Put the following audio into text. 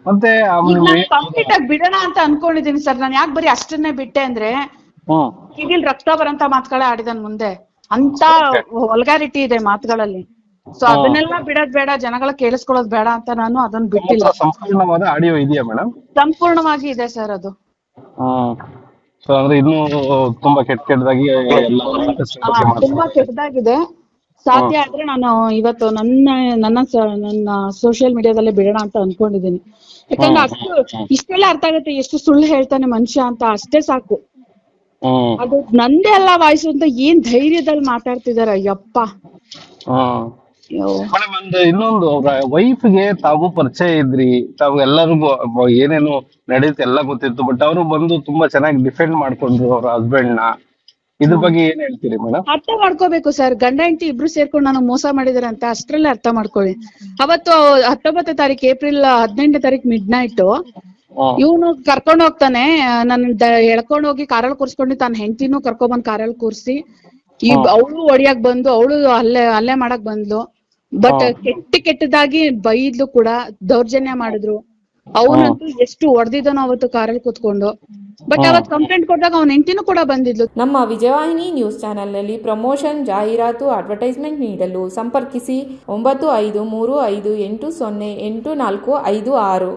ಮತ್ತೆ ಈಗ ನಾನು ಕಂಪ್ಲೀಟ್ ಆಗಿ ಬಿಡೋಣ ಅಂತ ಅನ್ಕೊಂಡಿದೀನಿ ಸರ್. ನಾನು ಯಾಕೆ ಬರೀ ಅಷ್ಟನ್ನೇ ಬಿಟ್ಟೆ ಅಂದ್ರೆ ಕಿವಿಲ್ ರಕ್ತ ಬರಂತ ಮಾತುಗಳೇ ಆಡಿದನ್ ಮುಂದೆ ಅಂತ ವಲ್ಗಾರಿಟಿ ಇದೆ ಮಾತುಗಳಲ್ಲಿ. ಸೊ ಅದನ್ನೆಲ್ಲ ಬಿಡೋದ್ ಬೇಡ, ಜನಗಳ ಕೇಳಿಸ್ಕೊಳ್ಳೋದ್ ಬೇಡ ಅಂತ ನಾನು ಅದನ್ನ ಬಿಟ್ಟಿಲ್ಲ. ಸಂಪೂರ್ಣವಾದ ಆಡಿಯೋ ಇದೆಯಾ ಮೇಡಮ್? ಸಂಪೂರ್ಣವಾಗಿ ಇದೆ ಸರ್ ಅದು. ಸೊ ಅಂದ್ರೆ ಇನ್ನೂ ತುಂಬಾ ಕೆಟ್ಟದಾಗಿ ತುಂಬಾ ಕೆಟ್ಟದಾಗಿದೆ. ಸಾಧ್ಯ ಆದ್ರೆ ನಾನು ಇವತ್ತು ನನ್ನ ಸೋಷಿಯಲ್ ಮೀಡಿಯಾದಲ್ಲೇ ಬಿಡೋಣ ಅಂತ ಅನ್ಕೊಂಡಿದೀನಿ. ಯಾಕಂದ್ರೆ ಅಷ್ಟು ಇಷ್ಟೆಲ್ಲ ಅರ್ಥ ಆಗುತ್ತೆ ಎಷ್ಟು ಸುಳ್ಳು ಹೇಳ್ತಾನೆ ಮನುಷ್ಯ ಅಂತ, ಅಷ್ಟೇ ಸಾಕು. ಅದು ನಂದೇ ಅಲ್ಲ ವಾಯ್ಸು ಅಂತ ಏನ್ ಧೈರ್ಯದಲ್ಲಿ ಮಾತಾಡ್ತಿದಾರ ಯಪ್ಪ. ಮೇಡಮ್ ಒಂದು ಇನ್ನೊಂದು, ಅವ್ರ ವೈಫ್ಗೆ ತಾವು ಪರಿಚಯ ಇದ್ರಿ, ತಾವು ಎಲ್ಲರಿಗೂ ಏನೇನು ನಡೆಯುತ್ತೆ ಎಲ್ಲ ಗೊತ್ತಿತ್ತು, ಬಟ್ ಅವರು ಬಂದು ತುಂಬಾ ಚೆನ್ನಾಗಿ ಡಿಫೆಂಡ್ ಮಾಡ್ಕೊಂಡ್ರು ಅವ್ರ ಹಸ್ಬೆಂಡ್ ನ. ಇದ್ರ ಬಗ್ಗೆ ಏನ್ ಹೇಳ್ತೀರಿ ಮೇಡಮ್? ಅರ್ಥ ಮಾಡ್ಕೋಬೇಕು ಸರ್. ಗಂಡ ಹೆಂಡತಿ ಇಬ್ರು ಸೇರ್ಕೊಂಡು ನನಗ್ ಮೋಸ ಮಾಡಿದಾರೆ ಅಂತ ಅಷ್ಟ್ರಲ್ಲೇ ಅರ್ಥ ಮಾಡ್ಕೊಳ್ಳಿ. ಅವತ್ತು 19ನೇ ತಾರೀಕು ಏಪ್ರಿಲ್ 18ನೇ ತಾರೀಕು ಮಿಡ್ ನೈಟ್ ಇವನು ಕರ್ಕೊಂಡ್ ಹೋಗ್ತಾನೆ, ನನ್ನ ಎಳ್ಕೊಂಡ್ ಹೋಗಿ ಕಾರಲ್ಲಿ ಕೂರ್ಸ್ಕೊಂಡು ತನ್ನ ಹೆಂಡತಿನೂ ಕರ್ಕೊಂಡ್ಬಂದ್ ಕಾರಲ್ಲಿ ಕೂರ್ಸಿ ಅವಳು ಹೊಡಿಯಕ್ ಬಂದು ಅವಳು ಹಲ್ಲೆ ಮಾಡಕ್ ಬಂದ್ಲು. ಬಟ್ ಕೆಟ್ಟದಾಗಿ ಬೈದ್ಲು ಕೂಡ, ದೌರ್ಜನ್ಯ ಮಾಡಿದ್ರು. ಅವನಂತೂ ಎಷ್ಟು ಹೊಡೆದಿದ್ದಾನೋ ಅವತ್ತು ಕಾರಲ್ಲಿ ಕೂತ್ಕೊಂಡು. ಬಟ್ ಅವತ್ತು ಕಂಪ್ಲೇಂಟ್ ಕೊಟ್ಟಾಗ ಅವನ ಹೆಂಡತಿನೂ ಕೂಡ ಬಂದಿದ್ಲು. ನಮ್ಮ ವಿಜಯವಾಹಿನಿ ನ್ಯೂಸ್ ಚಾನೆಲ್ನಲ್ಲಿ ಪ್ರಮೋಷನ್, ಜಾಹೀರಾತು, ಅಡ್ವರ್ಟೈಸ್ಮೆಂಟ್ ನೀಡಲು ಸಂಪರ್ಕಿಸಿ 9535808456.